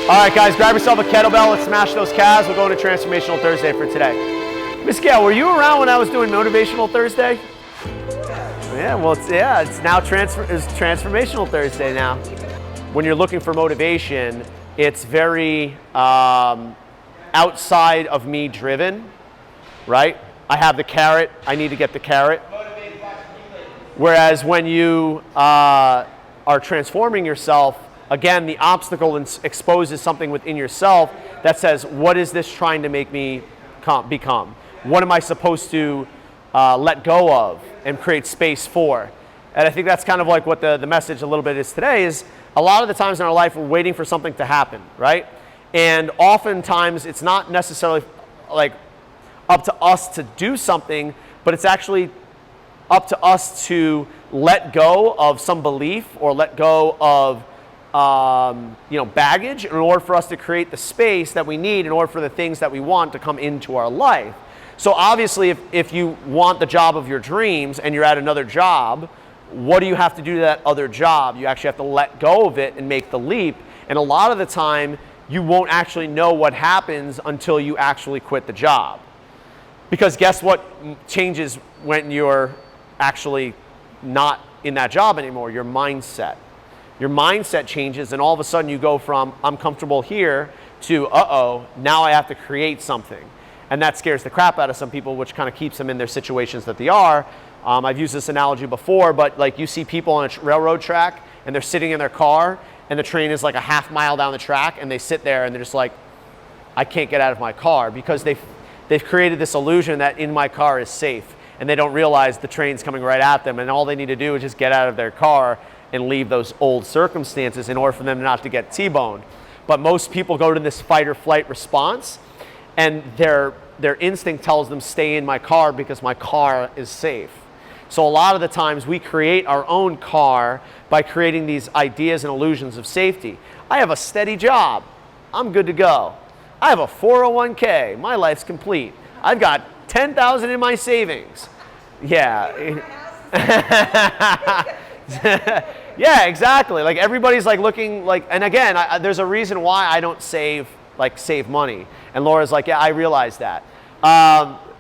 All right, guys, grab yourself a kettlebell. Let's smash those calves. We're going to Transformational Thursday for today. Miss Gail, were you around when I was doing Motivational Thursday? Yeah, well, it's now Transformational Thursday now. When you're looking for motivation, it's very outside of me driven, right? I have the carrot. I need to get the carrot. Whereas when you are transforming yourself, again, the obstacle exposes something within yourself that says, what is this trying to make me become? What am I supposed to let go of and create space for? And I think that's kind of like what the message a little bit is today, is a lot of the times in our life we're waiting for something to happen, right? And oftentimes it's not necessarily like up to us to do something, but it's actually up to us to let go of some belief or let go of baggage in order for us to create the space that we need in order for the things that we want to come into our life. So obviously, if you want the job of your dreams and you're at another job, what do you have to do to that other job? You actually have to let go of it and make the leap. And a lot of the time, you won't actually know what happens until you actually quit the job. Because guess what changes when you're actually not in that job anymore? Your mindset. Your mindset changes, and all of a sudden you go from, I'm comfortable here, to, now I have to create something. And that scares the crap out of some people, which kind of keeps them in their situations that they are. I've used this analogy before, but like you see people on a railroad track, and they're sitting in their car, and the train is like a half mile down the track, and they sit there, and they're just like, I can't get out of my car, because they've created this illusion that in my car is safe, and they don't realize the train's coming right at them, and all they need to do is just get out of their car and leave those old circumstances in order for them not to get T-boned. But most people go to this fight or flight response, and their instinct tells them stay in my car because my car is safe. So a lot of the times we create our own car by creating these ideas and illusions of safety. I have a steady job. I'm good to go. I have a 401k. My life's complete. I've got $10,000 in my savings. Yeah. Yeah, exactly. Like everybody's like looking like, and again, there's a reason why I don't save money. And Laura's like, yeah, I realize that.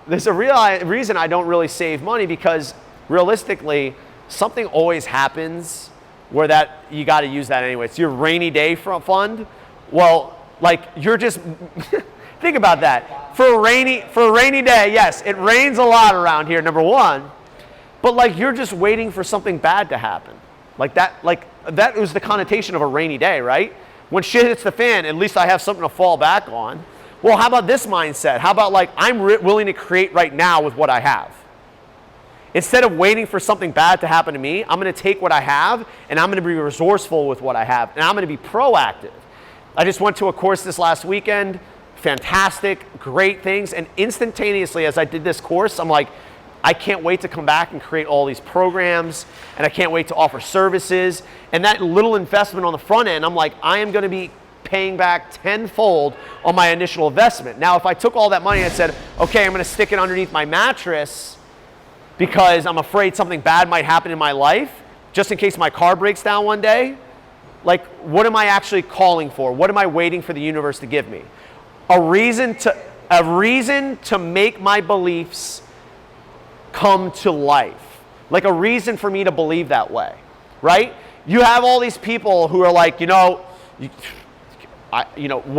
There's a reason I don't really save money, because realistically, something always happens where that you got to use that anyway. It's your rainy day fund. Well, like you're just think about that. For a rainy day, yes, it rains a lot around here, number one. But like you're just waiting for something bad to happen. Like that was the connotation of a rainy day, right? When shit hits the fan, at least I have something to fall back on. Well, how about this mindset? How about like I'm willing to create right now with what I have? Instead of waiting for something bad to happen to me, I'm going to take what I have and I'm going to be resourceful with what I have, and I'm going to be proactive. I just went to a course this last weekend. Fantastic, great things. And instantaneously, as I did this course, I'm like, I can't wait to come back and create all these programs, and I can't wait to offer services. And that little investment on the front end, I'm like, I am going to be paying back tenfold on my initial investment. Now, if I took all that money and said, okay, I'm going to stick it underneath my mattress because I'm afraid something bad might happen in my life, just in case my car breaks down one day, like, what am I actually calling for? What am I waiting for the universe to give me? A reason to make my beliefs come to life. Like a reason for me to believe that way, right? You have all these people who are like, what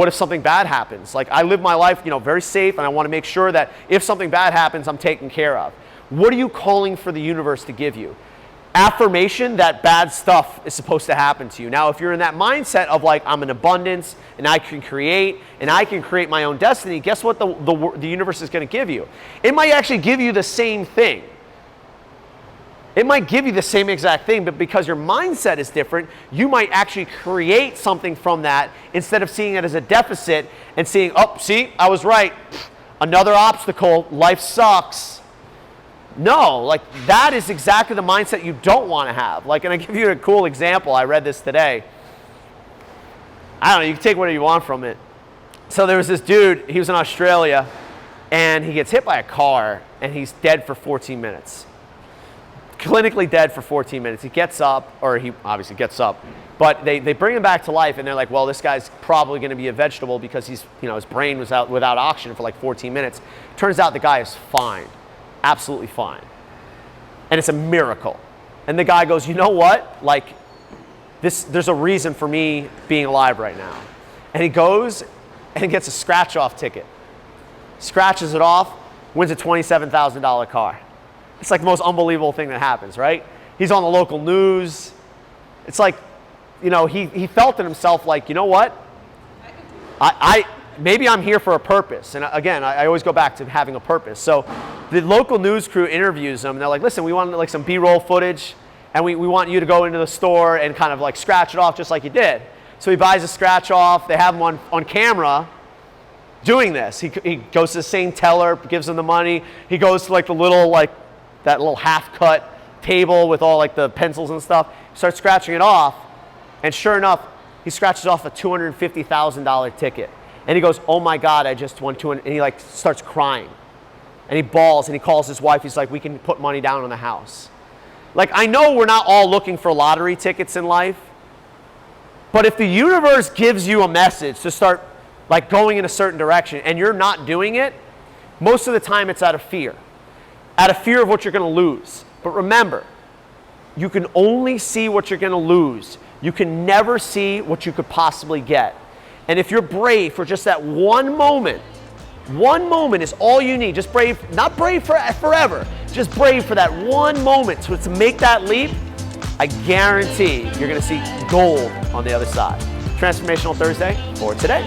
if something bad happens? Like I live my life, very safe, and I want to make sure that if something bad happens, I'm taken care of. What are you calling for the universe to give you? Affirmation that bad stuff is supposed to happen to you. Now, if you're in that mindset of like, I'm in abundance and I can create my own destiny, guess what the universe is going to give you? It might actually give you the same thing. It might give you the same exact thing, but because your mindset is different, you might actually create something from that instead of seeing it as a deficit and seeing, oh, see, I was right. Another obstacle, life sucks. No, like that is exactly the mindset you don't want to have. Like, and I give you a cool example. I read this today. I don't know, you can take whatever you want from it. So there was this dude, he was in Australia, and he gets hit by a car, and he's dead for 14 minutes. Clinically dead for 14 minutes. He gets up, or he obviously gets up, But they bring him back to life, and they're like, well, this guy's probably going to be a vegetable because he's, his brain was out without oxygen for like 14 minutes. Turns out the guy is fine, absolutely fine. And it's a miracle. And the guy goes, you know what? Like, there's a reason for me being alive right now. And he goes and gets a scratch-off ticket. Scratches it off, wins a $27,000 car. It's like the most unbelievable thing that happens, right? He's on the local news. It's like, he felt in himself like, you know what? Maybe I'm here for a purpose. And again, I always go back to having a purpose. So the local news crew interviews him, and they're like, listen, we want like some B-roll footage, and we want you to go into the store and kind of like scratch it off just like you did. So he buys a scratch off. They have him on camera doing this. He goes to the same teller, gives him the money. He goes to like the little, that little half-cut table with all like the pencils and stuff, starts scratching it off. And sure enough, he scratches off a $250,000 ticket. And he goes, oh my God, I just won 200, and he like starts crying. And he bawls, and he calls his wife. He's like, we can put money down on the house. Like, I know we're not all looking for lottery tickets in life, but if the universe gives you a message to start like going in a certain direction and you're not doing it, most of the time it's out of fear of what you're going to lose. But remember, you can only see what you're going to lose. You can never see what you could possibly get. And if you're brave for just that one moment is all you need. Just brave, not brave for forever, just brave for that one moment to make that leap. I guarantee you're going to see gold on the other side. Transformational Thursday for today.